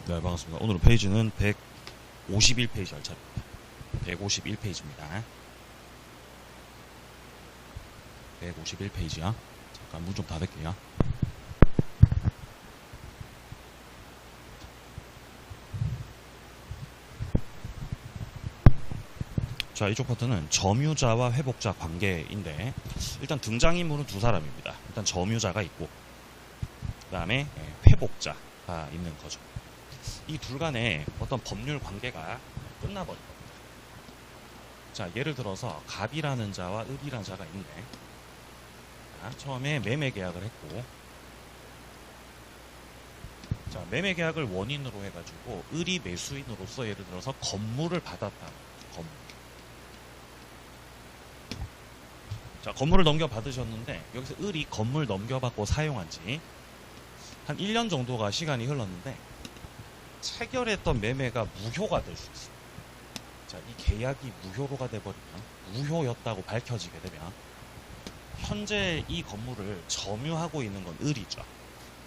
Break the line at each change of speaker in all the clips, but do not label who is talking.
네, 반갑습니다. 오늘 페이지는 151페이지 할 차례입니다. 151페이지입니다. 151페이지야. 잠깐 문 좀 닫을게요. 자, 이쪽 파트는 점유자와 회복자 관계인데, 일단 등장인물은 두 사람입니다. 일단 점유자가 있고, 그 다음에 회복자가 있는 거죠. 이 둘 간에 어떤 법률 관계가 끝나버린 겁니다. 자, 예를 들어서 갑이라는 자와 을이라는 자가 있는데, 자, 처음에 매매 계약을 했고, 자, 매매 계약을 원인으로 해가지고 을이 매수인으로서 예를 들어서 건물을 받았다. 건물. 자, 건물을 넘겨받으셨는데 여기서 을이 건물 넘겨받고 사용한 지 한 1년 정도가 시간이 흘렀는데 체결했던 매매가 무효가 될 수 있어요. 자, 이 계약이 무효로가 돼버리면, 무효였다고 밝혀지게 되면 현재 이 건물을 점유하고 있는 건 을이죠.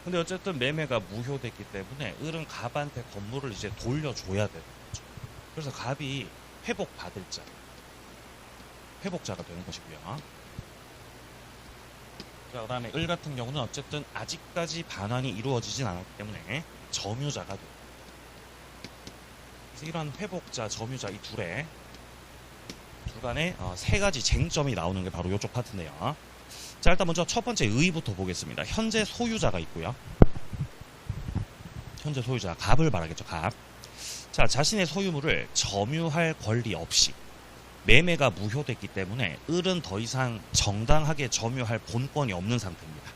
근데 어쨌든 매매가 무효됐기 때문에 을은 갑한테 건물을 이제 돌려줘야 되는 거죠. 그래서 갑이 회복받을 자, 회복자가 되는 것이고요. 자, 그 다음에 을 같은 경우는 어쨌든 아직까지 반환이 이루어지진 않았기 때문에 점유자가 됩니다. 그래서 이러한 회복자, 점유자 이 둘 간에 세 가지 쟁점이 나오는 게 바로 이쪽 파트인데요. 자, 일단 먼저 첫 번째 의부터 보겠습니다. 현재 소유자가 있고요. 현재 소유자, 갑을 말하겠죠, 갑. 자, 자신의 소유물을 점유할 권리 없이 매매가 무효됐기 때문에 을은 더 이상 정당하게 점유할 본권이 없는 상태입니다.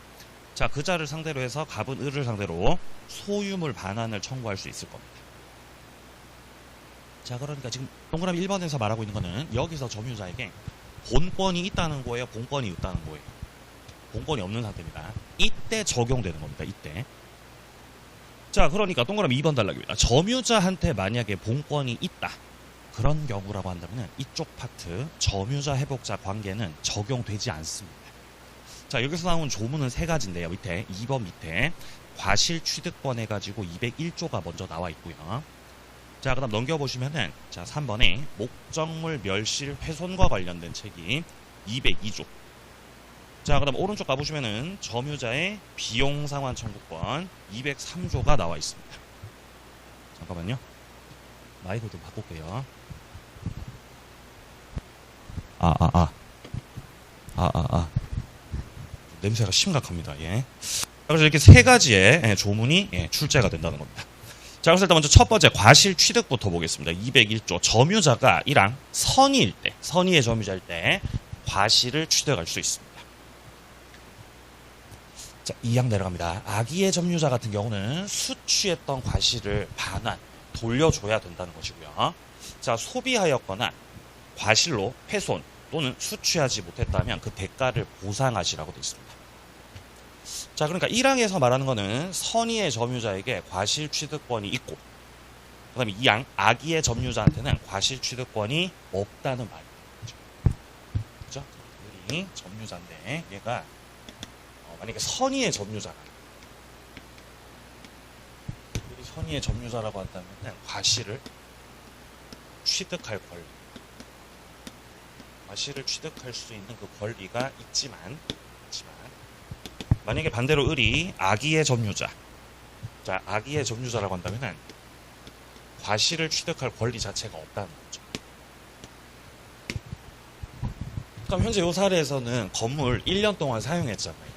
자, 그 자를 상대로 해서 갑은 을을 상대로 소유물 반환을 청구할 수 있을 겁니다. 자, 그러니까 지금 동그라미 1번에서 말하고 있는 거는 여기서 점유자에게 본권이 있다는 거예요, 본권이 없다는 거예요? 본권이 없는 상태입니다. 이때 적용되는 겁니다. 이때. 자, 그러니까 동그라미 2번 단락입니다. 점유자한테 만약에 본권이 있다, 그런 경우라고 한다면 이쪽 파트 점유자 회복자 관계는 적용되지 않습니다. 자, 여기서 나온 조문은 세 가지인데요. 밑에 2번 밑에 과실 취득권 해가지고 201조가 먼저 나와 있고요. 자, 그다음 넘겨보시면은, 자, 3번에 목적물 멸실 훼손과 관련된 책이 202조. 자, 그다음 오른쪽 가보시면은 점유자의 비용 상환 청구권 203조가 나와 있습니다. 잠깐만요. 마이크 좀 바꿀게요. 냄새가 심각합니다. 예. 그래서 이렇게 세 가지의 조문이 출제가 된다는 겁니다. 자, 그래서 일단 먼저 첫 번째 과실 취득부터 보겠습니다. 201조. 점유자가 이랑 선의일 때, 선의의 점유자일 때 과실을 취득할 수 있습니다. 자, 2항 내려갑니다. 악의의 점유자 같은 경우는 수취했던 과실을 반환, 돌려줘야 된다는 것이고요. 자, 소비하였거나 과실로 훼손 또는 수취하지 못했다면 그 대가를 보상하시라고 되어 있습니다. 자, 그러니까 1항에서 말하는 거는 선의의 점유자에게 과실 취득권이 있고, 그 다음에 2항 악의의 점유자한테는 과실 취득권이 없다는 말이죠. 그죠? 이 점유자인데 얘가 만약에 선의의 점유자가, 선의의 점유자라고 한다면 과실을 취득할 권리, 과실을 취득할 수 있는 그 권리가 있지만 만약에 반대로 을이 악의의 점유자, 자, 악의의 점유자라고 한다면 과실을 취득할 권리 자체가 없다는 거죠. 그럼 현재 이 사례에서는 건물 1년 동안 사용했잖아요.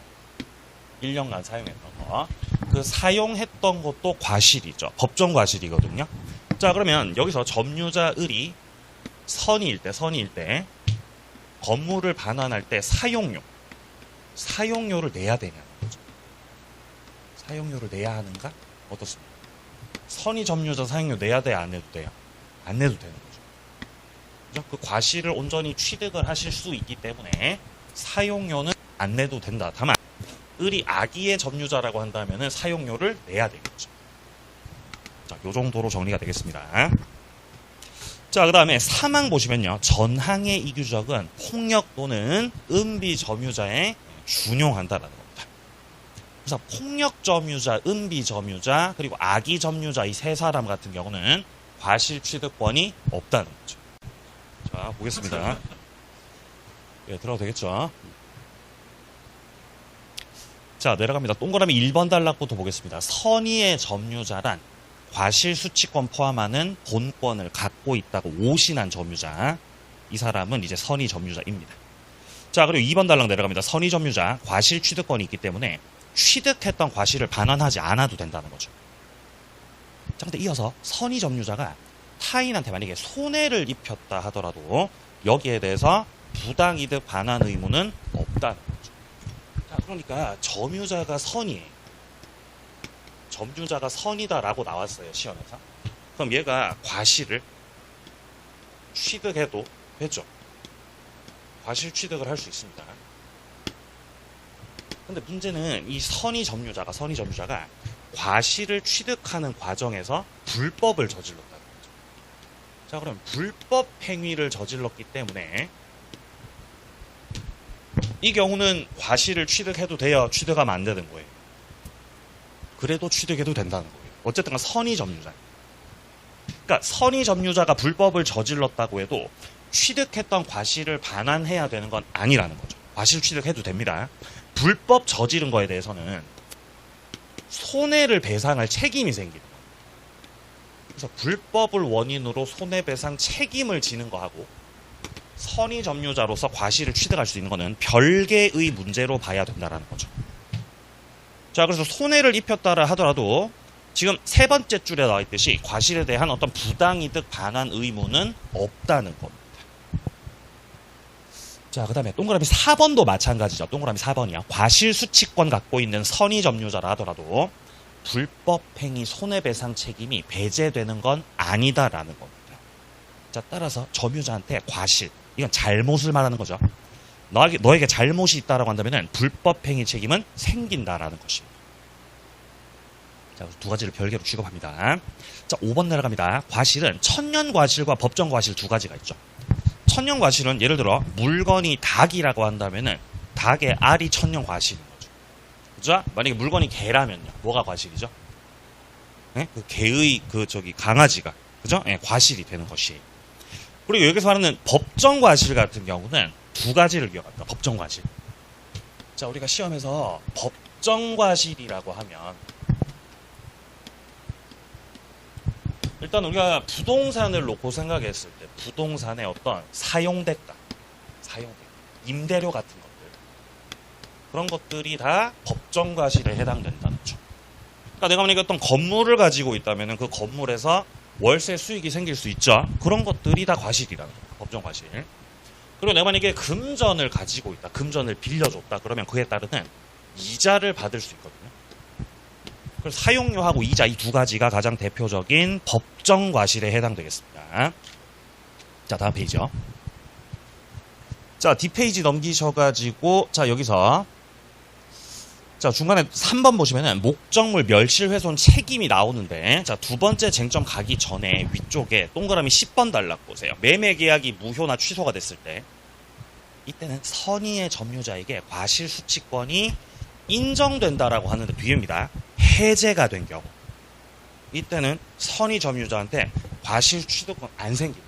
1년간 사용했던 거. 그 사용했던 것도 과실이죠. 법정 과실이거든요. 자, 그러면 여기서 점유자 을이 선의일 때 건물을 반환할 때 사용료를 내야 되냐는 거죠. 사용료를 내야 하는가? 어떻습니까? 선의 점유자 사용료 내야 돼요? 안 내도 돼요? 안 내도 되는 거죠. 그죠? 그 과실을 온전히 취득을 하실 수 있기 때문에 사용료는 안 내도 된다. 다만 을이 악의의 점유자라고 한다면 사용료를 내야 되겠죠. 자, 요 정도로 정리가 되겠습니다. 자, 그 다음에 3항 보시면요. 전항의 이규적은 폭력 또는 은비 점유자에 준용한다라는 겁니다. 그래서 폭력 점유자, 은비 점유자, 그리고 악의 점유자 이 세 사람 같은 경우는 과실 취득권이 없다는 거죠. 자, 보겠습니다. 예, 들어도 되겠죠? 자, 내려갑니다. 동그라미 1번 단락부터 보겠습니다. 선의의 점유자란 과실 수취권 포함하는 본권을 갖고 있다고 오신한 점유자. 이 사람은 이제 선의 점유자입니다. 자, 그리고 2번 달랑 내려갑니다. 선의 점유자, 과실 취득권이 있기 때문에 취득했던 과실을 반환하지 않아도 된다는 거죠. 자, 근데 이어서 선의 점유자가 타인한테 만약에 손해를 입혔다 하더라도 여기에 대해서 부당이득 반환 의무는 없다는 거죠. 자, 그러니까 점유자가 선의에 점유자가 선이다라고 나왔어요, 시험에서. 그럼 얘가 과실을 취득해도 되죠. 과실 취득을 할 수 있습니다. 근데 문제는 이 선의 점유자가 과실을 취득하는 과정에서 불법을 저질렀다는 거죠. 자, 그럼 불법 행위를 저질렀기 때문에 이 경우는 과실을 취득해도 돼요? 취득하면 안 되는 거예요? 그래도 취득해도 된다는 거예요. 어쨌든 선의 점유자. 그러니까 선의 점유자가 불법을 저질렀다고 해도 취득했던 과실을 반환해야 되는 건 아니라는 거죠. 과실 취득해도 됩니다. 불법 저지른 거에 대해서는 손해를 배상할 책임이 생기는 거예요. 그래서 불법을 원인으로 손해배상 책임을 지는 거하고 선의 점유자로서 과실을 취득할 수 있는 거는 별개의 문제로 봐야 된다는 거죠. 자, 그래서 손해를 입혔다라 하더라도 지금 세 번째 줄에 나와 있듯이 과실에 대한 어떤 부당이득 반환 의무는 없다는 겁니다. 자, 그 다음에 동그라미 4번도 마찬가지죠. 동그라미 4번이요. 과실 수취권 갖고 있는 선의 점유자라 하더라도 불법 행위 손해배상 책임이 배제되는 건 아니다라는 겁니다. 자, 따라서 점유자한테 과실, 이건 잘못을 말하는 거죠. 너에게 잘못이 있다라고 한다면 불법 행위 책임은 생긴다라는 것입니다. 자, 두 가지를 별개로 취급합니다. 자, 5번 내려갑니다. 과실은 천년 과실과 법정 과실 두 가지가 있죠. 천년 과실은 예를 들어 물건이 닭이라고 한다면은 닭의 알이 천년 과실인 거죠. 그죠? 만약에 물건이 개라면요. 뭐가 과실이죠? 네? 그 개의 강아지가 그죠? 네, 과실이 되는 것이에요. 그리고 여기서 말하는 법정 과실 같은 경우는 두 가지를 기억합니다. 법정 과실. 자, 우리가 시험에서 법정 과실이라고 하면 일단 우리가 부동산을 놓고 생각했을 때 부동산의 어떤 사용대가, 임대료 같은 것들 그런 것들이 다 법정 과실에 해당된다는 거죠. 그러니까 내가 만약에 어떤 건물을 가지고 있다면 그 건물에서 월세 수익이 생길 수 있죠. 그런 것들이 다 과실이라는 거예요. 법정 과실. 그리고 내가 만약에 금전을 가지고 있다. 금전을 빌려줬다. 그러면 그에 따르는 이자를 받을 수 있거든요. 그래서 사용료하고 이자 이 두 가지가 가장 대표적인 법정 과실에 해당되겠습니다. 자, 다음 페이지요. 자, 뒷페이지 넘기셔가지고 자, 여기서 자, 중간에 3번 보시면은 목적물 멸실훼손 책임이 나오는데 자, 두 번째 쟁점 가기 전에 위쪽에 동그라미 10번 단락 보세요. 매매 계약이 무효나 취소가 됐을 때 이때는 선의의 점유자에게 과실 수취권이 인정된다라고 하는데 뒤입니다. 해제가 된 경우 이때는 선의 점유자한테 과실 취득권 안 생긴다.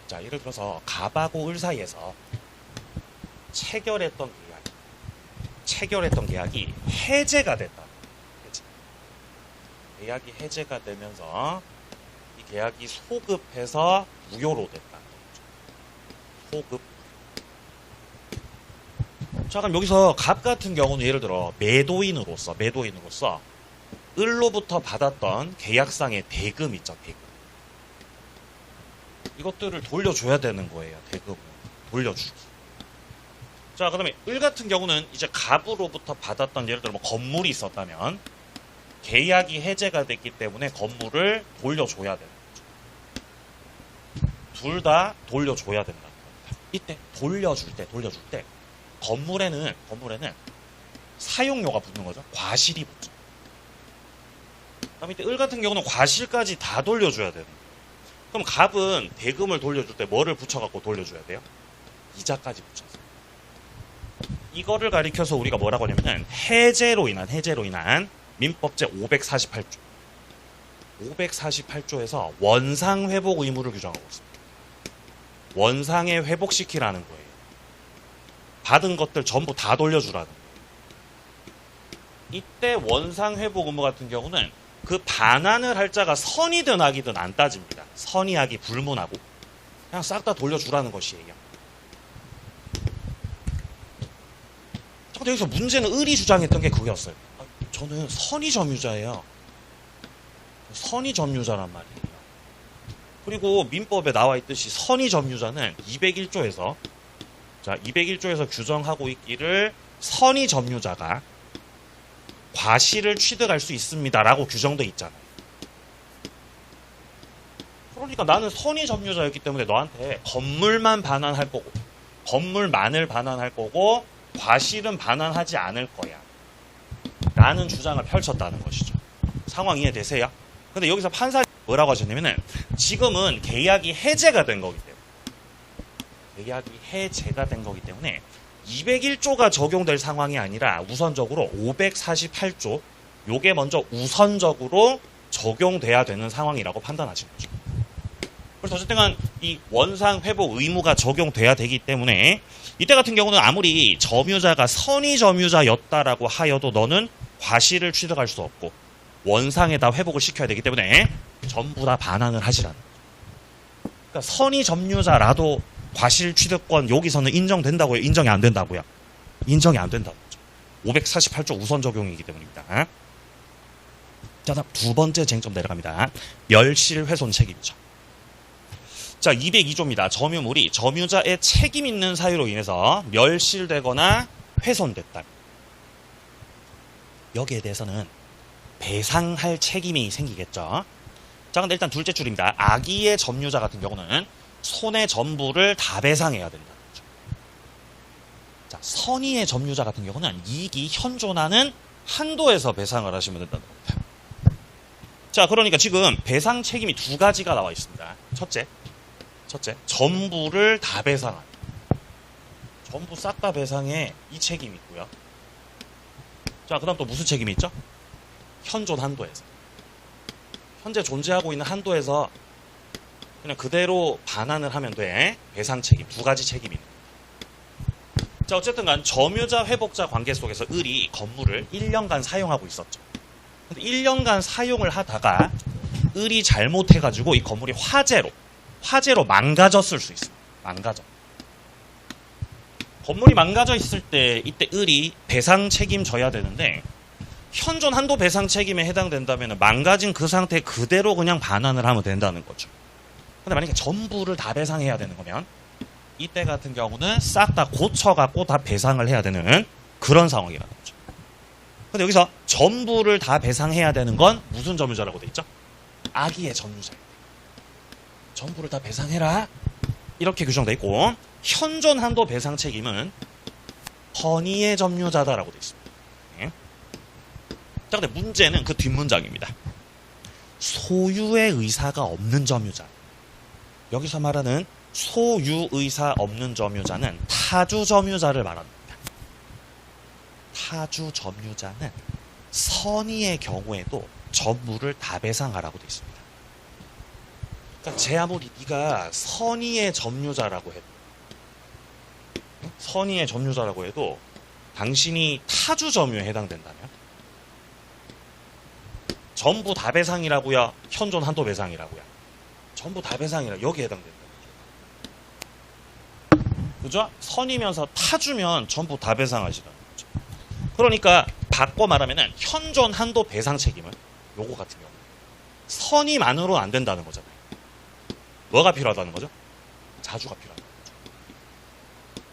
자, 예를 들어서 갑하고 을 사이에서 체결했던 계약이 해제가 됐다. 계약이 해제가 되면서 이 계약이 소급해서 무효로 됐다. 소급. 자, 그럼 여기서 갑 같은 경우는 예를 들어 매도인으로서 을로부터 받았던 계약상의 대금 있죠, 대금. 이것들을 돌려줘야 되는 거예요, 대금을. 돌려주기. 자, 그 다음에 을 같은 경우는 이제 갑으로부터 받았던 예를 들어 뭐 건물이 있었다면 계약이 해제가 됐기 때문에 건물을 돌려줘야 되는 거죠. 둘 다 돌려줘야 된다는 겁니다. 이때 돌려줄 때 건물에는 사용료가 붙는 거죠. 과실이 붙죠. 그다음에 이때 을 같은 경우는 과실까지 다 돌려줘야 되는 거예요. 그럼 갑은 대금을 돌려줄 때 뭐를 붙여갖고 돌려줘야 돼요? 이자까지 붙여서. 이거를 가리켜서 우리가 뭐라고 하냐면은 해제로 인한 민법 제548조. 548조에서 원상 회복 의무를 규정하고 있습니다. 원상에 회복시키라는 거예요. 받은 것들 전부 다 돌려주라는 거예요. 이때 원상 회복 의무 같은 경우는 그 반환을 할 자가 선이든 악이든 안 따집니다. 선이 악이 불문하고 그냥 싹 다 돌려주라는 것이에요. 근데 여기서 문제는 을이 주장했던 게 그거였어요. 저는 선이 점유자예요. 선이 점유자란 말이에요. 그리고 민법에 나와 있듯이 선이 점유자는 201조에서 201조에서 규정하고 있기를 선이 점유자가 과실을 취득할 수 있습니다라고 규정돼 있잖아요. 그러니까 나는 선이 점유자였기 때문에 너한테 건물만 반환할 거고 건물만을 반환할 거고 과실은 반환하지 않을 거야 라는 주장을 펼쳤다는 것이죠. 상황 이해되세요? 근데 여기서 판사님 뭐라고 하셨냐면은 지금은 계약이 해제가 된 거기 때문에 201조가 적용될 상황이 아니라 우선적으로 548조 요게 먼저 우선적으로 적용돼야 되는 상황이라고 판단하신 거죠. 그래서 어쨌든 이 원상 회복 의무가 적용돼야 되기 때문에 이때 같은 경우는 아무리 점유자가 선의 점유자였다라고 하여도 너는 과실을 취득할 수 없고 원상에다 회복을 시켜야 되기 때문에 전부 다 반환을 하시라는 거죠. 그러니까 선의 점유자라도 과실 취득권 여기서는 인정된다고요? 인정이 안 된다고요? 인정이 안 된다고 하죠. 548조 우선 적용이기 때문입니다. 자, 다음 두 번째 쟁점 내려갑니다. 멸실 훼손 책임이죠. 자, 202조입니다. 점유물이 점유자의 책임 있는 사유로 인해서 멸실되거나 훼손됐다. 여기에 대해서는 배상할 책임이 생기겠죠. 자, 근데 일단 둘째 줄입니다. 악의의 점유자 같은 경우는 손해 전부를 다 배상해야 된다는 거죠. 자, 선의의 점유자 같은 경우는 이익이 현존하는 한도에서 배상을 하시면 된다는 겁니다. 자, 그러니까 지금 배상 책임이 두 가지가 나와 있습니다. 첫째, 전부를 다 배상하는. 전부 싹 다 배상해 이 책임이 있고요. 자, 그 다음 또 무슨 책임이 있죠? 현존 한도에서. 현재 존재하고 있는 한도에서 그냥 그대로 반환을 하면 돼. 배상 책임, 두 가지 책임이 있는 거예요. 자, 어쨌든 간 점유자 회복자 관계 속에서 을이 건물을 1년간 사용하고 있었죠. 근데 1년간 사용을 하다가 을이 잘못해가지고 이 건물이 화재로 망가졌을 수 있습니다. 건물이 망가져 있을 때 이때 을이 배상 책임 져야 되는데 현존 한도 배상 책임에 해당된다면 망가진 그 상태 그대로 그냥 반환을 하면 된다는 거죠. 근데 만약에 전부를 다 배상해야 되는 거면 이때 같은 경우는 싹 다 고쳐갖고 다 배상을 해야 되는 그런 상황이라는 거죠. 근데 여기서 전부를 다 배상해야 되는 건 무슨 점유자라고 돼 있죠? 악의의 점유자. 전부를 다 배상해라. 이렇게 규정돼 있고 현존 한도 배상 책임은 선의의 점유자다라고 돼 있습니다. 네. 자, 근데 문제는 그 뒷문장입니다. 소유의 의사가 없는 점유자. 여기서 말하는 소유 의사 없는 점유자는 타주 점유자를 말합니다. 타주 점유자는 선의의 경우에도 전부를 다 배상하라고 돼 있습니다. 그러니까 제 아무리 네가 선의의 점유자라고 해도 당신이 타주 점유에 해당된다면 전부 다 배상이라고요? 현존 한도 배상이라고요? 전부 다 배상이라 여기에 해당된다. 그죠? 선이면서 타주면 전부 다 배상하시라는 거죠. 그러니까 바꿔 말하면은 현존 한도 배상 책임은 요거 같은 경우 선이만으로 안 된다는 거잖아요. 뭐가 필요하다는 거죠? 자주가 필요하다는 거죠.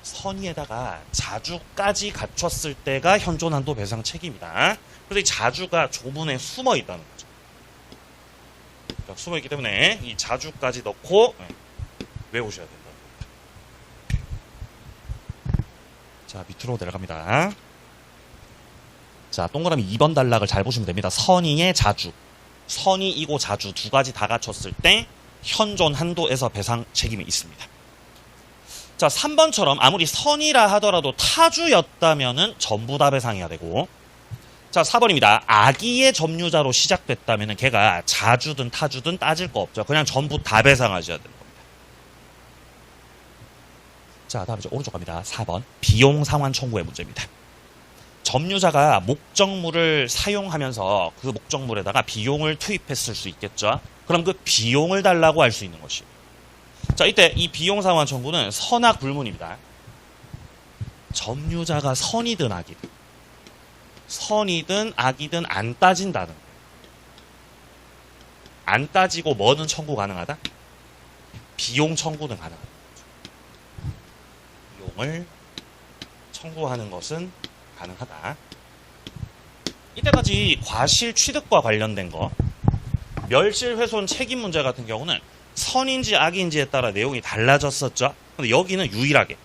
선의에다가 자주까지 갖췄을 때가 현존 한도 배상 책임이다. 그래서 이 자주가 조문에 숨어 있다는 거죠. 그러니까 숨어 있기 때문에 이 자주까지 넣고 외우셔야 된다는 겁니다. 자, 밑으로 내려갑니다. 자, 동그라미 2번 단락을 잘 보시면 됩니다. 선의의 자주, 선의이고 자주 두 가지 다 갖췄을 때 현존 한도에서 배상 책임이 있습니다. 자, 3번처럼 아무리 선이라 하더라도 타주였다면은 전부 다 배상해야 되고, 자, 4번입니다. 악의의 점유자로 시작됐다면은 걔가 자주든 타주든 따질 거 없죠. 그냥 전부 다 배상하셔야 되는 겁니다. 자, 다음 이제 오른쪽 갑니다. 4번. 비용 상환 청구의 문제입니다. 점유자가 목적물을 사용하면서 그 목적물에다가 비용을 투입했을 수 있겠죠. 그럼 그 비용을 달라고 할 수 있는 것이. 자, 이때 이 비용 상환 청구는 선악 불문입니다. 점유자가 선이든 악이든 안 따진다는 거예요. 안 따지고 뭐는 청구 가능하다? 비용 청구는 가능하다. 비용을 청구하는 것은 가능하다. 이때까지 과실 취득과 관련된 거, 멸실훼손 책임 문제 같은 경우는 선인지 악인지에 따라 내용이 달라졌었죠. 근데 여기는 유일하게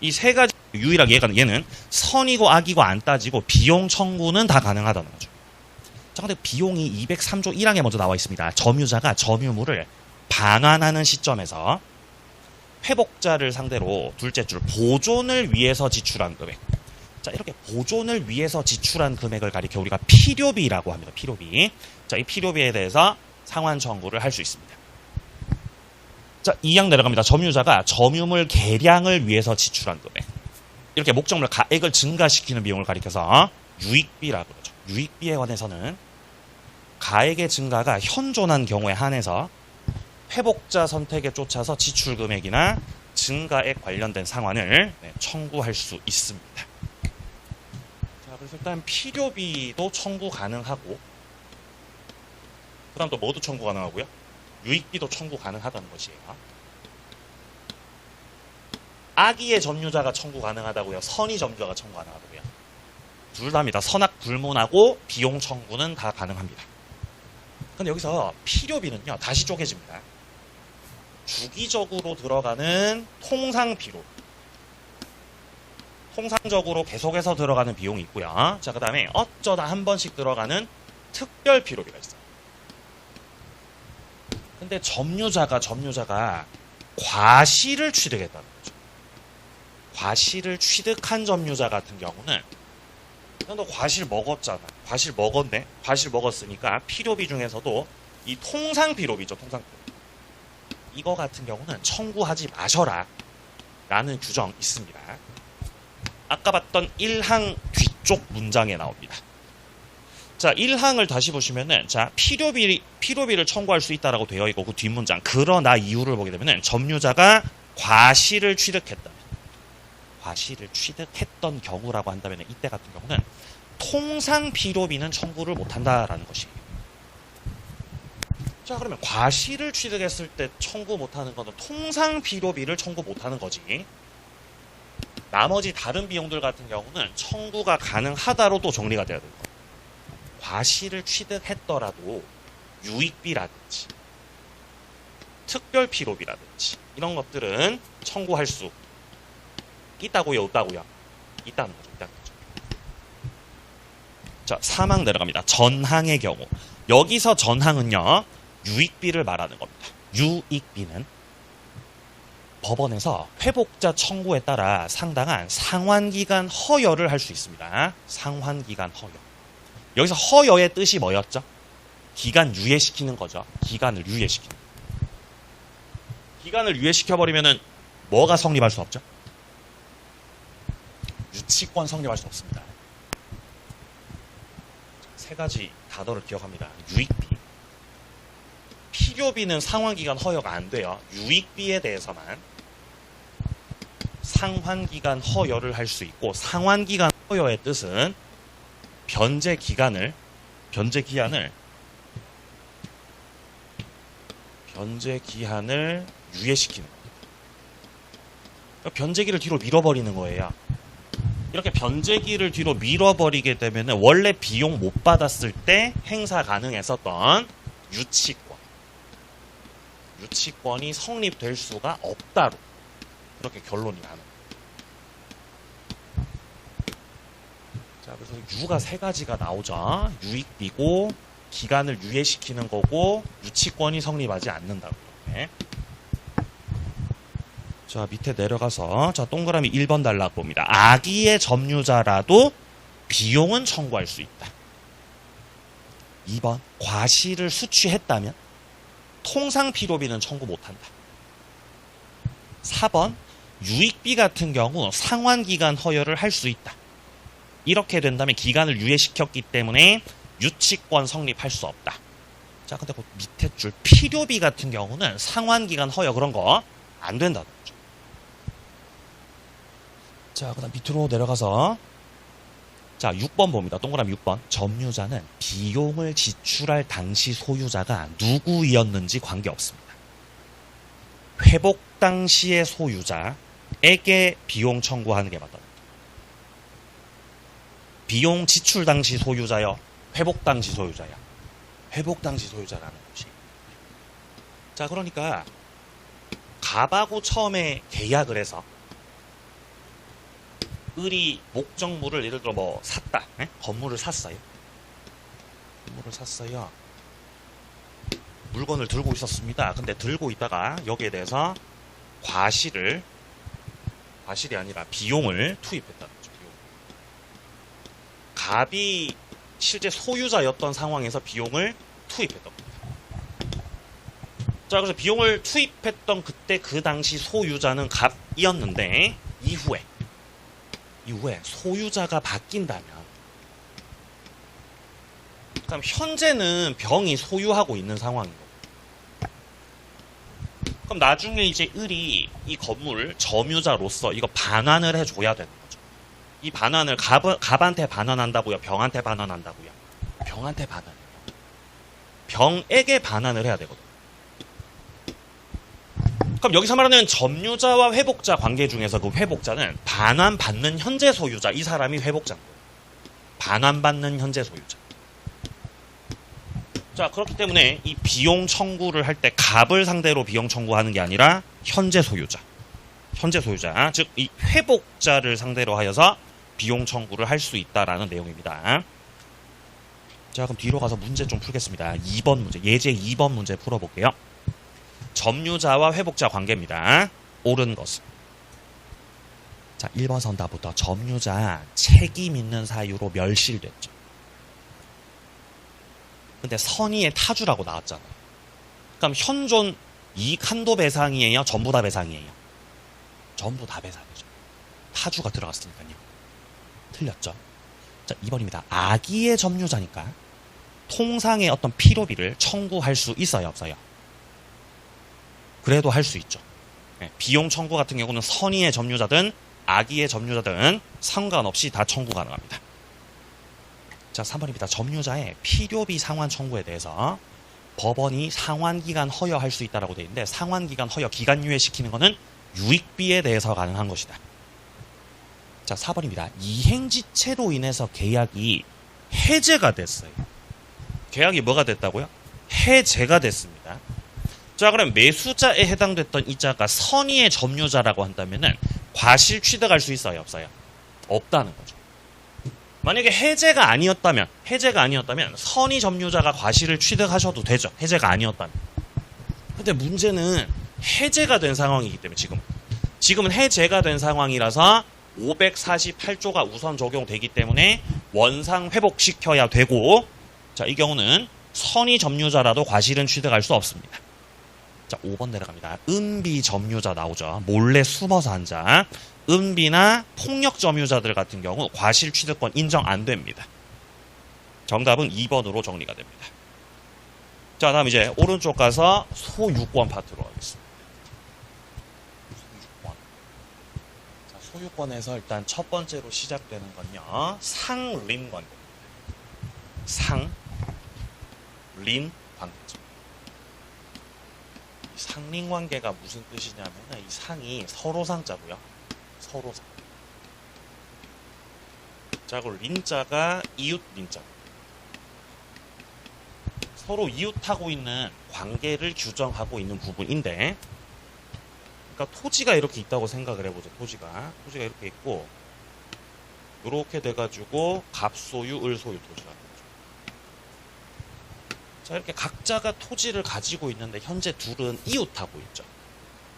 이 세 가지 유일하게 얘는 선이고 악이고 안 따지고 비용 청구는 다 가능하다는 거죠. 자, 근데 비용이 203조 1항에 먼저 나와 있습니다. 점유자가 점유물을 방환하는 시점에서 회복자를 상대로 둘째 줄 보존을 위해서 지출한 금액. 자, 이렇게 보존을 위해서 지출한 금액을 가리켜 우리가 필요비라고 합니다. 필요비. 자, 이 필요비에 대해서 상환 청구를 할 수 있습니다. 자, 2항 내려갑니다. 점유자가 점유물 개량을 위해서 지출한 금액. 이렇게 목적물 가액을 증가시키는 비용을 가리켜서 유익비라고 그러죠. 유익비에 관해서는 가액의 증가가 현존한 경우에 한해서 회복자 선택에 쫓아서 지출 금액이나 증가액 관련된 상환을 청구할 수 있습니다. 자, 그래서 일단 필요비도 청구 가능하고, 그 다음 또 뭐도 청구 가능하고요? 유익비도 청구 가능하다는 것이에요. 악의의 점유자가 청구 가능하다고요? 선의 점유자가 청구 가능하다고요? 둘 다입니다. 선악 불문하고 비용 청구는 다 가능합니다. 근데 여기서 필요비는요, 다시 쪼개집니다. 주기적으로 들어가는 통상 필요. 통상적으로 계속해서 들어가는 비용이 있고요. 자, 그 다음에 어쩌다 한 번씩 들어가는 특별 필요비가 있어요. 근데 점유자가 과실을 취득했다는 거죠. 과실을 취득한 점유자 같은 경우는 너 과실 먹었잖아. 과실 먹었네. 과실 먹었으니까 필요비 중에서도 이 통상 필요비죠. 통상 필요비. 이거 같은 경우는 청구하지 마셔라 라는 규정 있습니다. 아까 봤던 1항 뒤쪽 문장에 나옵니다. 자, 1항을 다시 보시면은, 자, 필요비를 청구할 수 있다라고 되어 있고, 그 뒷문장, 그러나 이유를 보게 되면은, 점유자가 과실을 취득했던 경우라고 한다면, 이때 같은 경우는 통상 필요비는 청구를 못한다라는 것이에요. 자, 그러면 과실을 취득했을 때 청구 못하는 거는 통상 필요비를 청구 못하는 거지. 나머지 다른 비용들 같은 경우는 청구가 가능하다로도 정리가 돼야 됩니다. 과실을 취득했더라도 유익비라든지 특별 필요비라든지 이런 것들은 청구할 수 있다고요, 없다고요? 있다는 거죠. 자, 3항 내려갑니다. 전항의 경우. 여기서 전항은요, 유익비를 말하는 겁니다. 유익비는 법원에서 회복자 청구에 따라 상당한 상환기간 허여를 할 수 있습니다. 상환기간 허여. 여기서 허여의 뜻이 뭐였죠? 기간 유예시키는 거죠. 기간을 유예시키는. 기간을 유예시켜버리면은 뭐가 성립할 수 없죠? 유치권 성립할 수 없습니다. 세 가지 단어를 기억합니다. 유익비. 필요비는 상환기간 허여가 안 돼요. 유익비에 대해서만 상환기간 허여를 할 수 있고, 상환기간 허여의 뜻은 변제 기한을 유예시키는 겁니다. 변제기를 뒤로 밀어버리는 거예요. 이렇게 변제기를 뒤로 밀어버리게 되면 원래 비용 못 받았을 때 행사 가능했었던 유치권이 성립될 수가 없다로 그렇게 결론이 나는 거예요. 자, 그래서 유가 세 가지가 나오죠. 유익비고, 기간을 유예시키는 거고, 유치권이 성립하지 않는다고. 네. 자, 밑에 내려가서 자, 동그라미 1번 단락 봅니다. 악의의 점유자라도 비용은 청구할 수 있다. 2번 과실을 수취했다면 통상 필요비는 청구 못한다. 4번 유익비 같은 경우 상환기간 허여를 할 수 있다. 이렇게 된다면 기간을 유예시켰기 때문에 유치권 성립할 수 없다. 자, 근데 그 밑에 줄 필요비 같은 경우는 상환기간 허여 그런 거 안 된다는 거죠. 자, 그다음 밑으로 내려가서 자, 6번 봅니다. 동그라미 6번. 점유자는 비용을 지출할 당시 소유자가 누구이었는지 관계없습니다. 회복 당시의 소유자에게 비용 청구하는 게 맞다. 비용 지출 당시 소유자여, 회복 당시 소유자야. 회복 당시 소유자라는 것이. 자, 그러니까 갑하고 처음에 계약을 해서 을이 목적물을 예를 들어 뭐 샀다. 에? 건물을 샀어요. 건물을 샀어요. 물건을 들고 있었습니다. 근데 들고 있다가 여기에 대해서 과실이 아니라 비용을 투입했다는 거죠. 갑이 실제 소유자였던 상황에서 비용을 투입했던 겁니다. 자, 그래서 비용을 투입했던 그때 그 당시 소유자는 갑이었는데 이후에 소유자가 바뀐다면, 그럼 현재는 병이 소유하고 있는 상황인 거고, 그럼 나중에 이제 을이 이 건물 점유자로서 이거 반환을 해줘야 되는 거죠. 이 반환을 갑한테 반환한다고요? 병한테 반환한다고요? 병한테 반환해요. 병에게 반환을 해야 되거든요. 그럼 여기서 말하는 점유자와 회복자 관계 중에서 그 회복자는 반환받는 현재 소유자, 이 사람이 회복자인 거예요. 반환받는 현재 소유자. 자, 그렇기 때문에 이 비용 청구를 할 때 갑을 상대로 비용 청구하는 게 아니라 현재 소유자, 즉 이 회복자를 상대로 하여서 비용 청구를 할 수 있다라는 내용입니다. 자, 그럼 뒤로 가서 문제 좀 풀겠습니다. 2번 문제, 예제 2번 문제 풀어볼게요. 점유자와 회복자 관계입니다. 옳은 것은. 자, 1번 선답부터 점유자 책임 있는 사유로 멸실됐죠. 근데 선의의 타주라고 나왔잖아요. 그럼 현존 이익 한도 배상이에요? 전부 다 배상이에요? 전부 다 배상이죠. 타주가 들어갔으니까요. 틀렸죠. 자, 2번입니다. 악의의 점유자니까 통상의 어떤 필요비를 청구할 수 있어요, 없어요? 그래도 할 수 있죠. 네, 비용 청구 같은 경우는 선의의 점유자든 악의의 점유자든 상관없이 다 청구 가능합니다. 자, 3번입니다. 점유자의 필요비 상환 청구에 대해서 법원이 상환기간 허여할 수 있다고 되어 있는데, 상환기간 허여, 기간 유예시키는 것은 유익비에 대해서 가능한 것이다. 자, 4번입니다. 이행지체로 인해서 계약이 해제가 됐어요. 계약이 뭐가 됐다고요? 해제가 됐습니다. 자, 그럼 매수자에 해당됐던 이 자가 선의의 점유자라고 한다면은 과실 취득할 수 있어요, 없어요? 없다는 거죠. 만약에 해제가 아니었다면 선의 점유자가 과실을 취득하셔도 되죠. 해제가 아니었다면. 근데 문제는 해제가 된 상황이기 때문에 지금은 해제가 된 상황이라서 548조가 우선 적용되기 때문에 원상 회복시켜야 되고, 자, 이 경우는 선의 점유자라도 과실은 취득할 수 없습니다. 자, 5번 내려갑니다. 은비 점유자 나오죠. 몰래 숨어서 한 자. 은비나 폭력 점유자들 같은 경우 과실 취득권 인정 안 됩니다. 정답은 2번으로 정리가 됩니다. 자, 다음 이제 오른쪽 가서 소유권 파트로 가겠습니다. 자, 소유권에서 일단 첫 번째로 시작되는 건요, 상린 관계입니다. 상린 관계죠. 상린 관계가 무슨 뜻이냐면, 이 상이 서로상자고요. 서로상. 자, 그리고 린자가 이웃 린자. 서로 이웃하고 있는 관계를 규정하고 있는 부분인데, 그러니까 토지가 이렇게 있다고 생각을 해보죠. 토지가 이렇게 있고, 이렇게 돼가지고 갑소유, 을소유 토지가 되죠. 자, 이렇게 각자가 토지를 가지고 있는데 현재 둘은 이웃하고 있죠.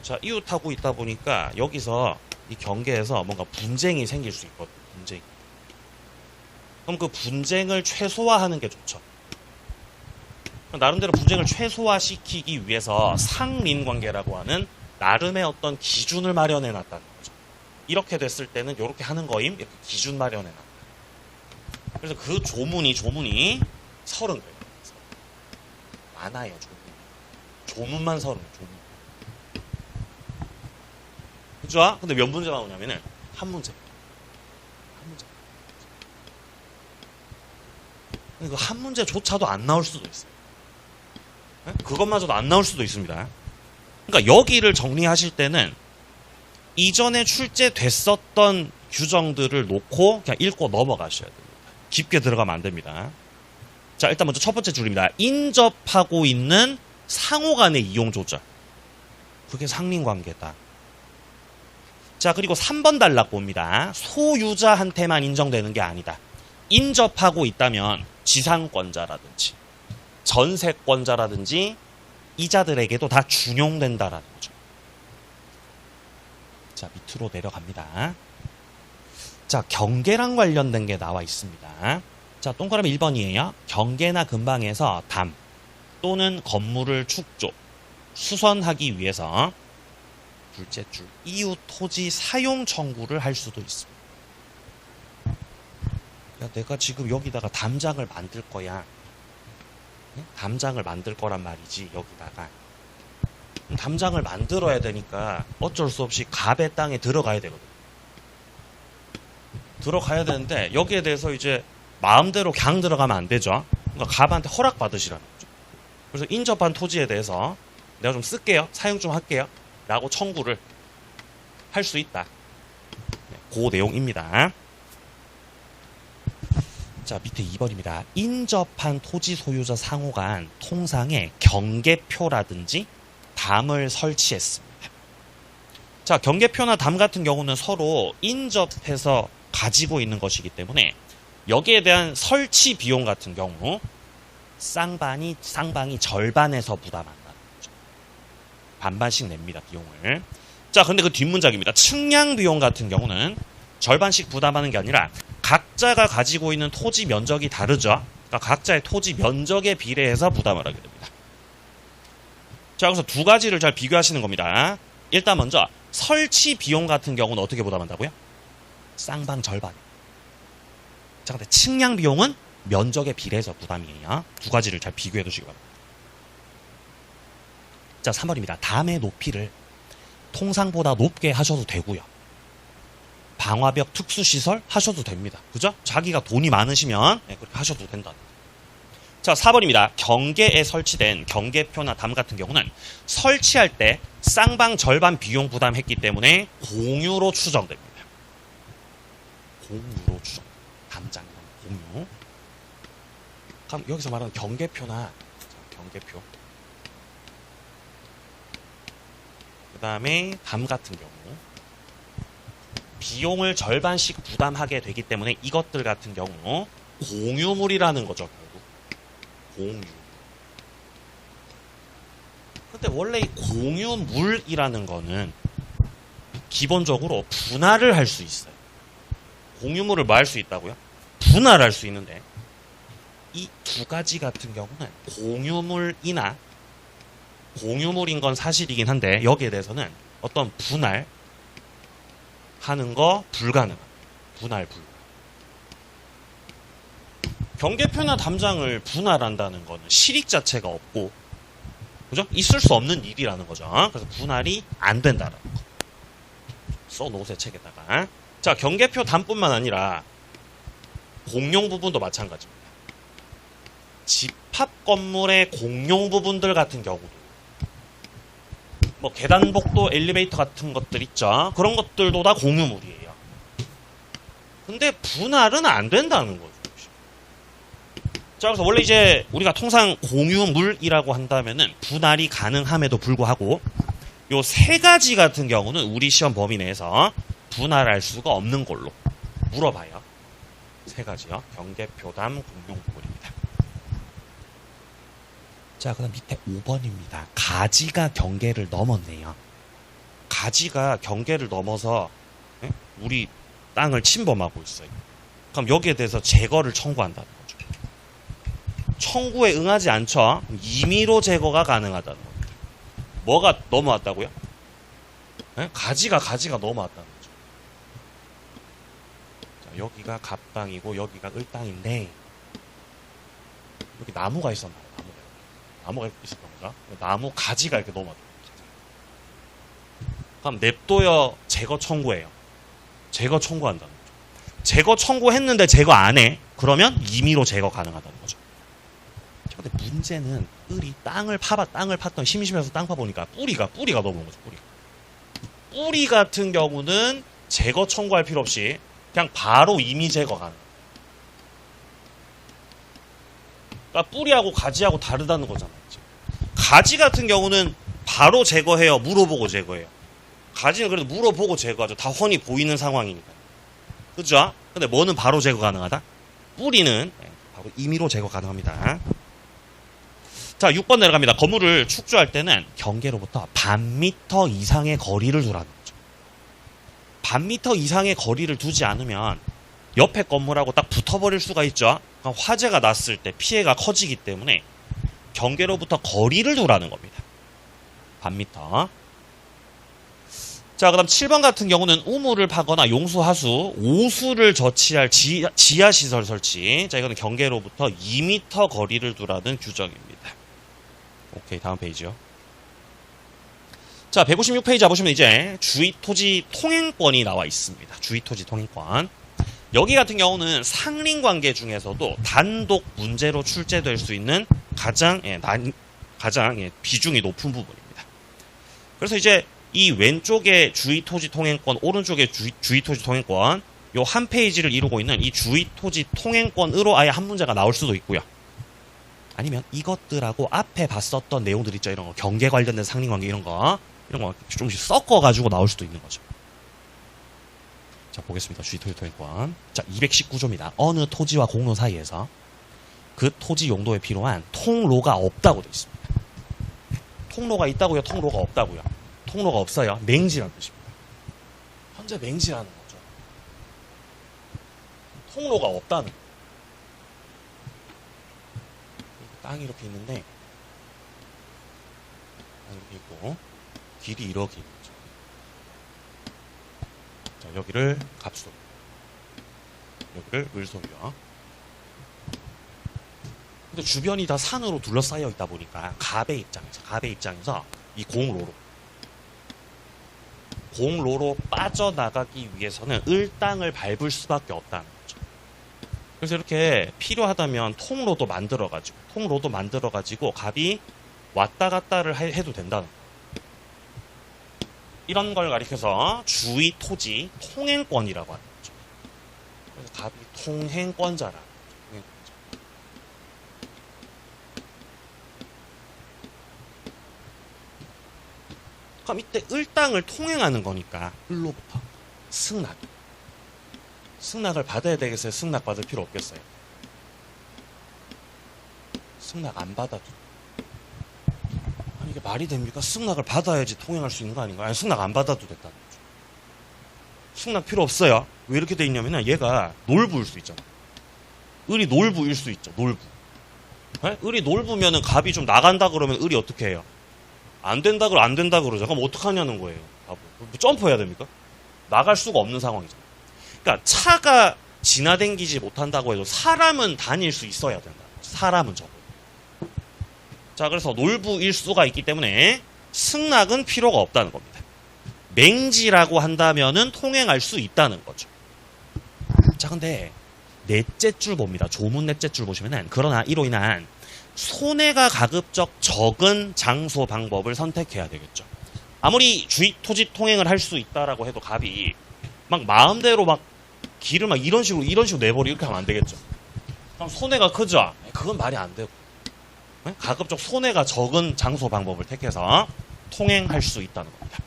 자, 이웃하고 있다 보니까 여기서 이 경계에서 뭔가 분쟁이 생길 수 있거든요. 분쟁. 그럼 그 분쟁을 최소화하는 게 좋죠. 나름대로 분쟁을 최소화시키기 위해서 상린관계라고 하는 나름의 어떤 기준을 마련해 놨다는 거죠. 이렇게 됐을 때는 이렇게 하는 거임, 이렇게 기준 마련해 놨다. 그래서 그 조문이 30개예요. 많아요, 조문만 30개, 조문. 그죠? 근데 몇 문제 나오냐면은 한 문제. 그 한 문제조차도 안 나올 수도 있어요. 그것마저도 안 나올 수도 있습니다. 그러니까 여기를 정리하실 때는 이전에 출제됐었던 규정들을 놓고 그냥 읽고 넘어가셔야 됩니다. 깊게 들어가면 안 됩니다. 자, 일단 먼저 첫 번째 줄입니다. 인접하고 있는 상호 간의 이용 조절. 그게 상린관계다. 자, 그리고 3번 단락 봅니다. 소유자한테만 인정되는 게 아니다. 인접하고 있다면 지상권자라든지 전세권자라든지 이자들에게도 다 준용된다라는 거죠. 자, 밑으로 내려갑니다. 자, 경계랑 관련된 게 나와 있습니다. 자, 동그라미 1번이에요. 경계나 근방에서 담 또는 건물을 축조, 수선하기 위해서 둘째 줄 이웃 토지 사용 청구를 할 수도 있습니다. 야, 내가 지금 여기다가 담장을 만들 거야. 담장을 만들 거란 말이지, 여기다가. 담장을 만들어야 되니까 어쩔 수 없이 갑의 땅에 들어가야 되거든. 들어가야 되는데 여기에 대해서 이제 마음대로 그냥 들어가면 안 되죠. 그러니까 갑한테 허락 받으시라는 거죠. 그래서 인접한 토지에 대해서 내가 좀 쓸게요, 사용 좀 할게요 라고 청구를 할 수 있다. 그 내용입니다. 자, 밑에 2번입니다. 인접한 토지 소유자 상호 간 통상에 경계표라든지 담을 설치했습니다. 자, 경계표나 담 같은 경우는 서로 인접해서 가지고 있는 것이기 때문에 여기에 대한 설치 비용 같은 경우 쌍방이 절반에서 부담한다는 거죠. 반반씩 냅니다, 비용을. 자, 근데 그 뒷문장입니다. 측량 비용 같은 경우는 절반씩 부담하는 게 아니라 각자가 가지고 있는 토지 면적이 다르죠. 그러니까 각자의 토지 면적에 비례해서 부담을 하게 됩니다. 자, 그래서 두 가지를 잘 비교하시는 겁니다. 일단 먼저 설치 비용 같은 경우는 어떻게 부담한다고요? 쌍방 절반. 자, 근데 측량 비용은 면적에 비례해서 부담이에요. 두 가지를 잘 비교해 두시기 바랍니다. 자, 3번입니다. 담의 높이를 통상보다 높게 하셔도 되고요. 방화벽 특수시설 하셔도 됩니다. 그죠? 자기가 돈이 많으시면 그렇게 하셔도 된다. 자, 4번입니다. 경계에 설치된 경계표나 담 같은 경우는 설치할 때 쌍방 절반 비용 부담했기 때문에 공유로 추정됩니다. 공유로 추정. 담장 공유. 그럼 여기서 말하는 경계표나 경계표. 그 다음에 담 같은 경우. 비용을 절반씩 부담하게 되기 때문에 이것들 같은 경우 공유물이라는 거죠. 결국 공유. 근데 원래 이 공유물이라는 거는 기본적으로 분할을 할 수 있어요. 공유물을 뭐 할 수 있다고요? 분할할 수 있는데 이 두 가지 같은 경우는 공유물이나 공유물인 건 사실이긴 한데 여기에 대해서는 어떤 분할 하는 거 불가능합니다. 분할 불가. 경계표나 담장을 분할한다는 거는 실익 자체가 없고, 그죠? 있을 수 없는 일이라는 거죠. 그래서 분할이 안 된다는 거. 써놓으세요, 책에다가. 자, 경계표 담뿐만 아니라 공용 부분도 마찬가지입니다. 집합 건물의 공용 부분들 같은 경우도 뭐 계단복도, 엘리베이터 같은 것들 있죠. 그런 것들도 다 공유물이에요. 근데 분할은 안 된다는 거죠. 자, 그래서 원래 이제 우리가 통상 공유물이라고 한다면은 분할이 가능함에도 불구하고 요 세 가지 같은 경우는 우리 시험 범위 내에서 분할할 수가 없는 걸로 물어봐요. 세 가지요. 경계표담 공용부분입니다. 자, 그다음 밑에 5번입니다. 가지가 경계를 넘었네요. 가지가 경계를 넘어서 예? 우리 땅을 침범하고 있어요. 그럼 여기에 대해서 제거를 청구한다는 거죠. 청구에 응하지 않죠. 임의로 제거가 가능하다는 겁니다. 뭐가 넘어왔다고요? 예? 가지가 넘어왔다는 거죠. 자, 여기가 갑땅이고 여기가 을땅인데 여기 나무가 있었나요? 나무가 있었던 거죠. 나무 가지가 이렇게 넘어왔다. 그럼 냅둬요? 제거 청구해요? 제거 청구한다는 거죠. 제거 청구했는데 제거 안 해? 그러면 임의로 제거 가능하다는 거죠. 근데 문제는 을이 땅을 팠던 심심해서 땅 파보니까 뿌리가 넘어온 거죠. 뿌리 같은 경우는 제거 청구할 필요 없이 그냥 바로 임의 제거 가능. 그러니까 뿌리하고 가지하고 다르다는 거잖아요. 가지 같은 경우는 바로 제거해요? 물어보고 제거해요? 가지는 그래도 물어보고 제거하죠. 다 훤히 보이는 상황이니까. 그죠? 근데 뭐는 바로 제거 가능하다? 뿌리는 바로 임의로 제거 가능합니다. 자, 6번 내려갑니다. 건물을 축조할 때는 경계로부터 반미터 이상의 거리를 두라는 거죠. 반미터 이상의 거리를 두지 않으면 옆에 건물하고 딱 붙어버릴 수가 있죠. 그러니까 화재가 났을 때 피해가 커지기 때문에 경계로부터 거리를 두라는 겁니다. 반미터. 자, 그다음 7번 같은 경우는 우물을 파거나 용수, 하수, 오수를 저치할 지하시설 설치. 자, 이거는 경계로부터 2m 거리를 두라는 규정입니다. 오케이, 다음 페이지요. 자, 156페이지 보시면 이제 주의토지 통행권이 나와 있습니다. 주의토지 통행권. 여기 같은 경우는 상린관계 중에서도 단독 문제로 출제될 수 있는 가장 비중이 높은 부분입니다. 그래서 이제 이 왼쪽에 주의토지 통행권, 오른쪽에 주의토지 통행권, 요 한 페이지를 이루고 있는 이 주의토지 통행권으로 아예 한 문제가 나올 수도 있고요. 아니면 이것들하고 앞에 봤었던 내용들 있죠. 이런 거, 경계 관련된 상린관계 이런 거 조금씩 섞어가지고 나올 수도 있는 거죠. 자, 보겠습니다. 주의토지 통행권. 자, 219조입니다. 어느 토지와 공로 사이에서 그 토지 용도에 필요한 통로가 없다고 되어 있습니다. 통로가 있다고요? 통로가 없다고요? 통로가 없어요. 맹지라는 뜻입니다. 현재 맹지라는 거죠. 통로가 없다는 거예요. 땅이 이렇게 있는데 땅이 이렇게 있고 길이 이렇게 있는 거죠. 자, 여기를 갑소, 여기를 을소고요. 근데 주변이 다 산으로 둘러싸여 있다 보니까 갑의 입장에서 이 공로로 빠져나가기 위해서는 을땅을 밟을 수밖에 없다는 거죠. 그래서 이렇게 필요하다면 통로도 만들어가지고 갑이 왔다 갔다를 해도 된다는 거예요. 이런 걸 가리켜서 주의 토지 통행권이라고 하는 거죠. 그래서 갑이 통행권자라. 그럼 이때 을땅을 통행하는 거니까 을로부터 승낙을 받아야 되겠어요? 승낙 받을 필요 없겠어요? 승낙 안 받아도, 아니 이게 말이 됩니까? 승낙을 받아야지 통행할 수 있는 거 아닌가? 아니, 승낙 안 받아도 됐다는 거죠. 승낙 필요 없어요. 왜 이렇게 돼 있냐면 얘가 놀부일 수 있잖아. 을이 놀부일 수 있죠. 놀부. 네? 을이 놀부면은 갑이 좀 나간다 그러면 을이 어떻게 해요? 안 된다 그러죠. 그럼 어떡하냐는 거예요. 뭐 점프해야 됩니까? 나갈 수가 없는 상황이죠. 그러니까 차가 지나다니지 못한다고 해도 사람은 다닐 수 있어야 된다. 사람은 적어도. 자, 그래서 놀부일 수가 있기 때문에 승낙은 필요가 없다는 겁니다. 맹지라고 한다면은 통행할 수 있다는 거죠. 자, 근데 넷째 줄 봅니다. 조문 넷째 줄 보시면은 그러나 이로 인한 손해가 가급적 적은 장소 방법을 선택해야 되겠죠. 아무리 토지 통행을 할 수 있다라고 해도 갑이 막 마음대로 막 길을 막 이런 식으로 내버리고 이렇게 하면 안 되겠죠. 그럼 손해가 크죠. 그건 말이 안 되고, 네? 가급적 손해가 적은 장소 방법을 택해서 통행할 수 있다는 겁니다.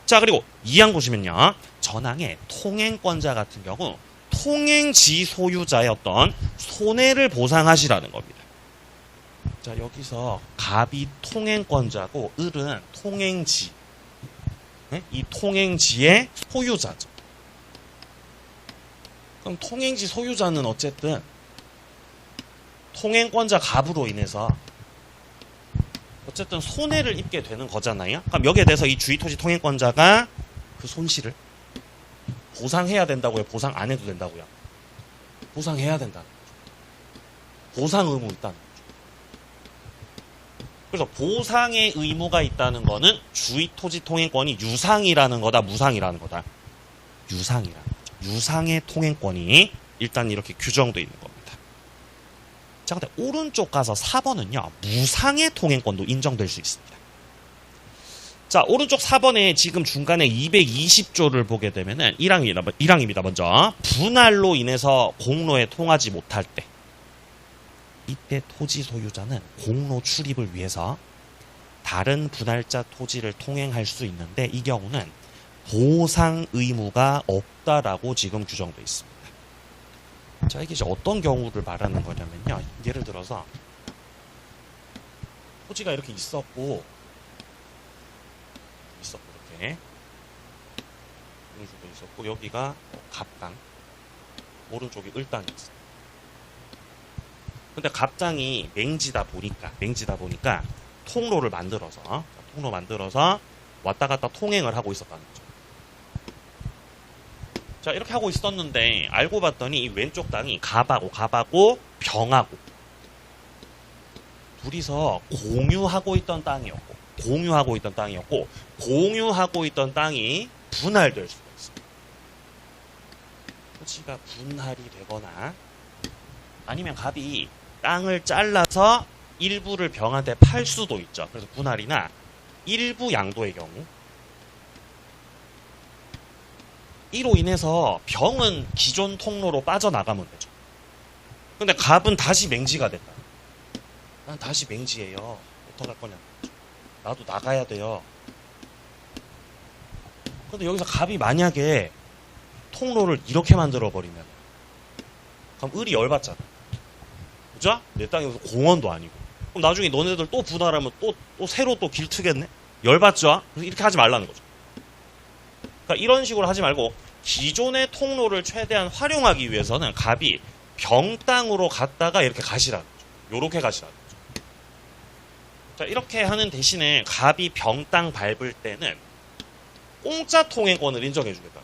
자, 그리고 2항 보시면요, 전항의 통행권자 같은 경우 통행지 소유자의 어떤 손해를 보상하시라는 겁니다. 자, 여기서 갑이 통행권자고 을은 통행지. 네? 이 통행지의 소유자죠. 그럼 통행지 소유자는 어쨌든 통행권자 갑으로 인해서 어쨌든 손해를 입게 되는 거잖아요. 그럼 여기에 대해서 이 주의토지 통행권자가 그 손실을 보상해야 된다고요? 보상 안 해도 된다고요? 보상해야 된다. 보상 의무 있다는 거죠. 그래서 보상의 의무가 있다는 거는 주의토지 통행권이 유상이라는 거다, 무상이라는 거다. 유상이라는 거죠. 유상의 통행권이 일단 이렇게 규정되어 있는 겁니다. 자, 근데 오른쪽 가서 4번은요, 무상의 통행권도 인정될 수 있습니다. 자, 오른쪽 4번에 지금 중간에 220조를 보게 되면은 1항입니다. 먼저 분할로 인해서 공로에 통하지 못할 때, 이때 토지 소유자는 공로 출입을 위해서 다른 분할자 토지를 통행할 수 있는데 이 경우는 보상 의무가 없다라고 지금 규정되어 있습니다. 자, 이게 이제 어떤 경우를 말하는 거냐면요. 예를 들어서 토지가 이렇게 있었고 이렇게 용주도 있었고 여기가 갑당, 오른쪽이 을당이 있어요. 근데 갑당이 맹지다 보니까 통로를 만들어서 왔다 갔다 통행을 하고 있었다는 거죠. 자, 이렇게 하고 있었는데 알고 봤더니 이 왼쪽 땅이 갑하고 병하고 둘이서 공유하고 있던 땅이었고 공유하고 있던 땅이 분할될 수가 있습니다. 토지가 분할이 되거나 아니면 갑이 땅을 잘라서 일부를 병한테 팔 수도 있죠. 그래서 분할이나 일부 양도의 경우 이로 인해서 병은 기존 통로로 빠져나가면 되죠. 근데 갑은 다시 맹지가 됐다. 난 다시 맹지예요. 어떡할 거냐. 나도 나가야 돼요. 근데 여기서 갑이 만약에 통로를 이렇게 만들어버리면 그럼 을이 열받잖아. 그죠? 내 땅이 여기서 공원도 아니고. 그럼 나중에 너네들 또 분할하면 또 새로 또 길 트겠네? 열받죠? 그래서 이렇게 하지 말라는 거죠. 그러니까 이런 식으로 하지 말고 기존의 통로를 최대한 활용하기 위해서는 갑이 병 땅으로 갔다가 이렇게 가시라는 거죠. 요렇게 가시라는 거죠. 자, 이렇게 하는 대신에 갑이 병 땅 밟을 때는 공짜 통행권을 인정해 주겠다.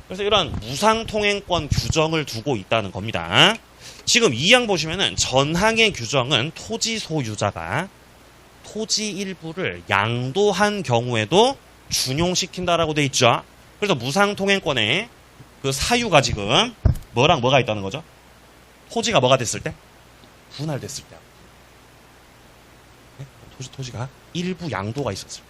그래서 이러한 무상 통행권 규정을 두고 있다는 겁니다. 지금 2항 보시면은 전항의 규정은 토지 소유자가 토지 일부를 양도한 경우에도 준용시킨다라고 돼 있죠. 그래서 무상 통행권에 그 사유가 지금 뭐랑 뭐가 있다는 거죠? 토지가 뭐가 됐을 때? 분할됐을 때. 네? 토지가 일부 양도가 있었을 때.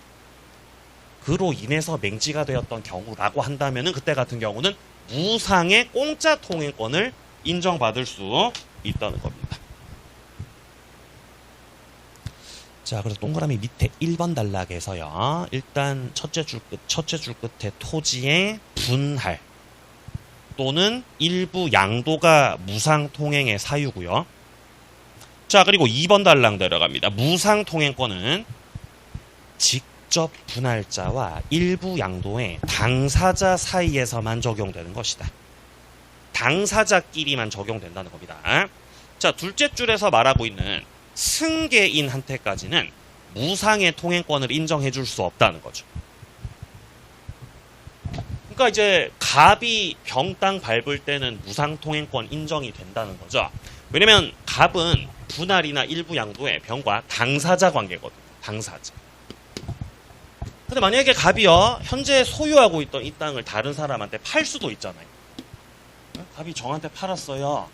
그로 인해서 맹지가 되었던 경우라고 한다면은 그때 같은 경우는 무상의 공짜 통행권을 인정받을 수 있다는 겁니다. 자, 그래서 동그라미 밑에 1번 단락에서요. 일단 첫째 줄 끝에 토지의 분할 또는 일부 양도가 무상 통행의 사유고요. 자, 그리고 2번 단락 내려갑니다. 무상 통행권은 직접 분할자와 일부 양도의 당사자 사이에서만 적용되는 것이다. 당사자끼리만 적용된다는 겁니다. 자, 둘째 줄에서 말하고 있는 승계인한테까지는 무상의 통행권을 인정해 줄 수 없다는 거죠. 그러니까 이제 갑이 병 땅 밟을 때는 무상 통행권 인정이 된다는 거죠. 왜냐면 갑은 분할이나 일부 양도의 병과 당사자 관계거든요. 당사자. 근데 만약에 갑이요, 현재 소유하고 있던 이 땅을 다른 사람한테 팔 수도 있잖아요. 갑이 정한테 팔았어요.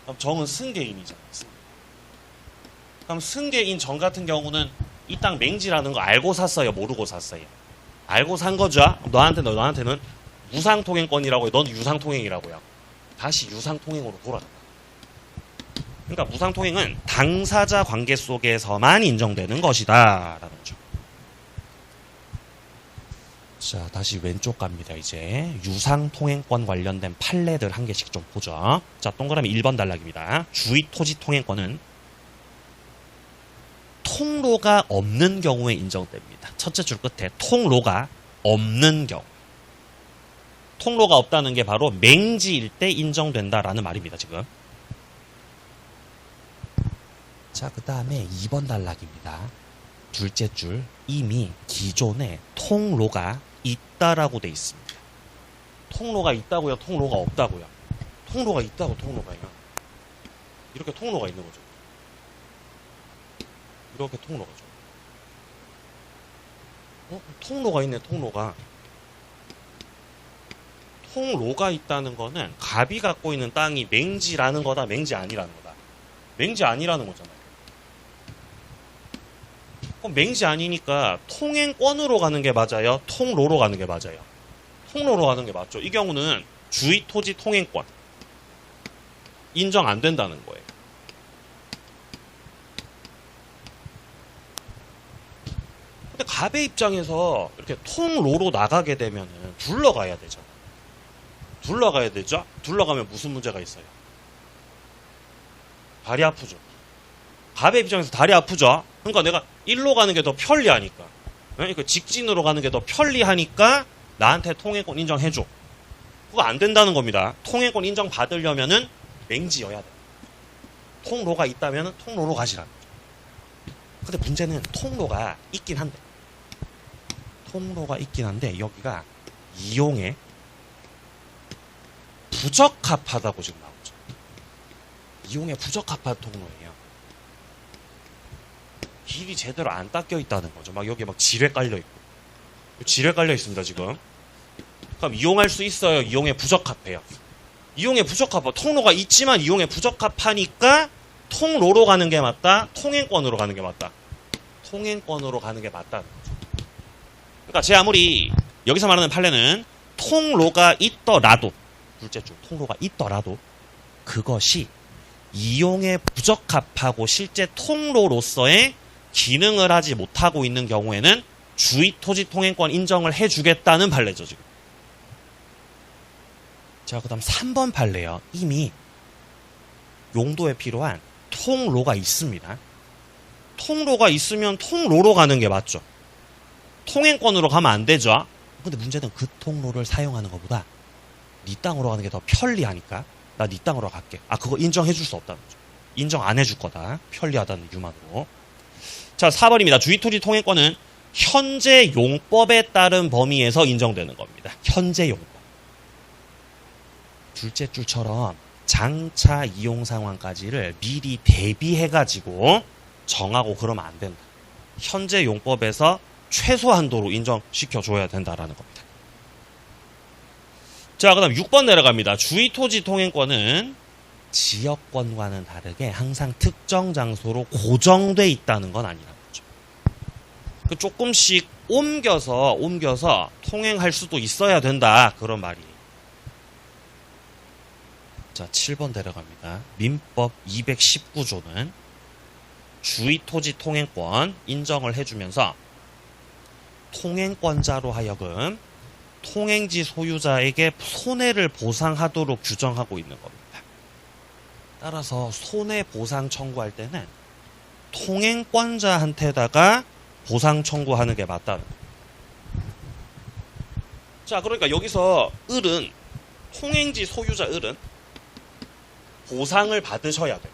그럼 정은 승계인이잖아요. 그럼 승계인 정 같은 경우는 이 땅 맹지라는 거 알고 샀어요? 모르고 샀어요? 알고 산 거죠? 너한테는 무상통행권이라고 해요. 넌 유상통행이라고요. 다시 유상통행으로 돌아간다. 그러니까 무상통행은 당사자 관계 속에서만 인정되는 것이다. 라는 거죠. 자, 다시 왼쪽 갑니다. 이제 유상통행권 관련된 판례들 한 개씩 좀 보죠. 자, 동그라미 1번 단락입니다. 주의토지 통행권은 통로가 없는 경우에 인정됩니다. 첫째 줄 끝에 통로가 없는 경우. 통로가 없다는 게 바로 맹지일 때 인정된다라는 말입니다, 지금. 자, 그 다음에 2번 단락입니다. 둘째 줄, 이미 기존에 통로가 있다라고 돼 있습니다. 통로가 있다고요? 통로가 없다고요? 통로가 있다고, 통로가요. 이렇게 통로가 있는 거죠. 이렇게 통로가죠. 통로가 있네, 통로가. 통로가 있다는 거는 갑이 갖고 있는 땅이 맹지라는 거다, 맹지 아니라는 거다. 맹지 아니라는 거잖아요. 그럼 맹지 아니니까 통행권으로 가는 게 맞아요? 통로로 가는 게 맞아요? 통로로 가는 게 맞죠. 이 경우는 주의 토지 통행권 인정 안 된다는 거예요. 근데 갑의 입장에서 이렇게 통로로 나가게 되면은 둘러가야 되잖아. 둘러가야 되죠? 둘러가면 무슨 문제가 있어요? 다리 아프죠? 갑의 입장에서 다리 아프죠? 그러니까 내가 일로 가는 게 더 편리하니까. 그러니까 직진으로 가는 게 더 편리하니까 나한테 통행권 인정해줘. 그거 안 된다는 겁니다. 통행권 인정 받으려면은 맹지여야 돼. 통로가 있다면은 통로로 가시라는 거죠. 근데 문제는 통로가 있긴 한데. 통로가 있긴 한데 여기가 이용에 부적합하다고 지금 나오죠. 이용에 부적합한 통로예요. 길이 제대로 안 닦여 있다는 거죠. 막 여기 막 지뢰 깔려 있고. 지뢰 깔려 있습니다, 지금. 그럼 이용할 수 있어요? 이용에 부적합해요? 이용에 부적합하. 통로가 있지만 이용에 부적합하니까 통로로 가는 게 맞다? 통행권으로 가는 게 맞다? 통행권으로 가는 게 맞다는 거죠. 그러니까 제 아무리 여기서 말하는 판례는 통로가 있더라도 둘째 줄 통로가 있더라도 그것이 이용에 부적합하고 실제 통로로서의 기능을 하지 못하고 있는 경우에는 주의 토지 통행권 인정을 해주겠다는 판례죠, 지금. 자, 그 다음 3번 판례요. 이미 용도에 필요한 통로가 있습니다. 통로가 있으면 통로로 가는 게 맞죠. 통행권으로 가면 안 되죠. 근데 문제는 그 통로를 사용하는 것보다 네 땅으로 가는 게 더 편리하니까 나 네 땅으로 갈게. 아, 그거 인정해 줄 수 없다는 거죠. 인정 안 해줄 거다. 편리하다는 이유만으로. 자, 4번입니다. 주의토지 통행권은 현재 용법에 따른 범위에서 인정되는 겁니다. 현재 용법. 둘째 줄처럼 장차 이용 상황까지를 미리 대비해가지고 정하고 그러면 안 된다. 현재 용법에서 최소한도로 인정시켜줘야 된다라는 겁니다. 자, 그 다음 6번 내려갑니다. 주의토지 통행권은 지역권과는 다르게 항상 특정 장소로 고정돼 있다는 건 아니라는 거죠. 조금씩 옮겨서 통행할 수도 있어야 된다. 그런 말이에요. 자, 7번 내려갑니다. 민법 219조는 주의토지 통행권 인정을 해주면서 통행권자로 하여금 통행지 소유자에게 손해를 보상하도록 규정하고 있는 겁니다. 따라서 손해보상 청구할 때는 통행권자한테다가 보상 청구하는 게 맞다는 거예요. 자, 그러니까 여기서 을은 통행지 소유자 을은 보상을 받으셔야 돼요.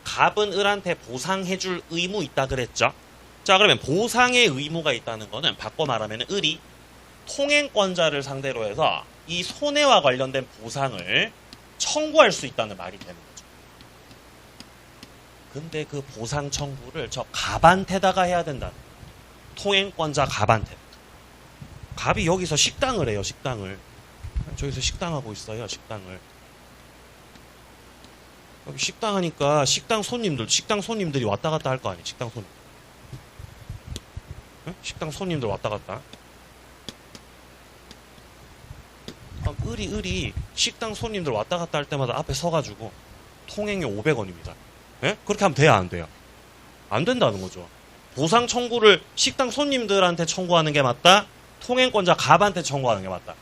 갑은 을한테 보상해줄 의무 있다 그랬죠? 자, 그러면 보상의 의무가 있다는 거는 바꿔 말하면 을이 통행권자를 상대로 해서 이 손해와 관련된 보상을 청구할 수 있다는 말이 되는 거죠. 근데 그 보상 청구를 저 갑한테다가 해야 된다는 거예요. 통행권자 갑한테. 갑이 여기서 식당을 해요, 식당을. 저기서 식당하고 있어요, 식당을. 여기 식당 하니까 식당 손님들이 왔다 갔다 할 거 아니에요, 식당 손님. 응? 식당 손님들 왔다 갔다. 을이 식당 손님들 왔다 갔다 할 때마다 앞에 서가지고 통행료 500원입니다. 예? 그렇게 하면 돼야 안 돼요? 안 된다는 거죠. 보상 청구를 식당 손님들한테 청구하는 게 맞다? 통행권자 갑한테 청구하는 게 맞다?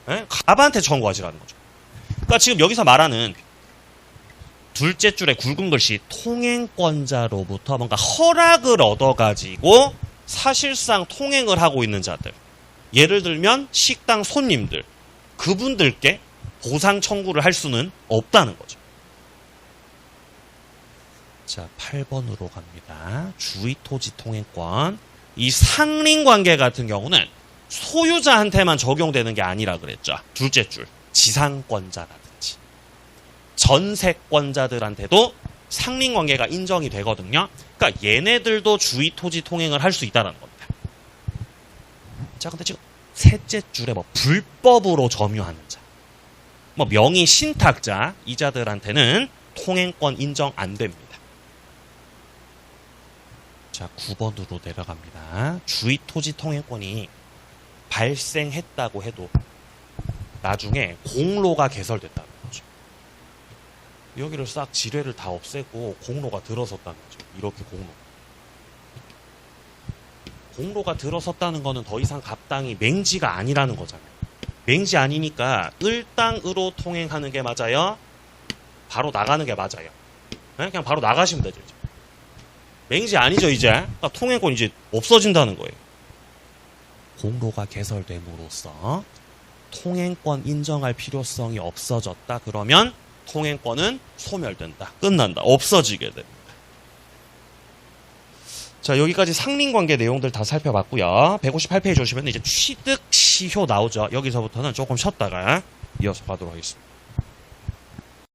예? 갑한테 청구하시라는 거죠. 그러니까 지금 여기서 말하는 둘째 줄에 굵은 글씨 통행권자로부터 뭔가 허락을 얻어가지고 사실상 통행을 하고 있는 자들. 예를 들면 식당 손님들. 그분들께 보상 청구를 할 수는 없다는 거죠. 자, 8번으로 갑니다. 주의 토지 통행권. 이 상린관계 같은 경우는 소유자한테만 적용되는 게 아니라 그랬죠. 둘째 줄. 지상권자라든지 전세권자들한테도 상린관계가 인정이 되거든요. 그러니까 얘네들도 주의 토지 통행을 할 수 있다는 겁니다. 자, 근데 지금 셋째 줄에 뭐 불법으로 점유하는 자, 뭐 명의 신탁자 이자들한테는 통행권 인정 안 됩니다. 자, 9번으로 내려갑니다. 주의 토지 통행권이 발생했다고 해도 나중에 공로가 개설됐다는 거죠. 여기를 싹 지뢰를 다 없애고 공로가 들어섰다는 거죠. 이렇게 공로가 들어섰다는 거는 더 이상 갑당이 맹지가 아니라는 거잖아요. 맹지 아니니까 을당으로 통행하는 게 맞아요? 바로 나가는 게 맞아요? 네? 그냥 바로 나가시면 되죠. 이제. 맹지 아니죠 이제. 그러니까 통행권 이제 없어진다는 거예요. 공로가 개설됨으로써 통행권 인정할 필요성이 없어졌다. 그러면 통행권은 소멸된다. 끝난다. 없어지게 됩니다. 자, 여기까지 상린관계 내용들 다 살펴봤고요. 158페이지 오시면 이제 취득 시효 나오죠. 여기서부터는 조금 쉬었다가 이어서 가도록 하겠습니다.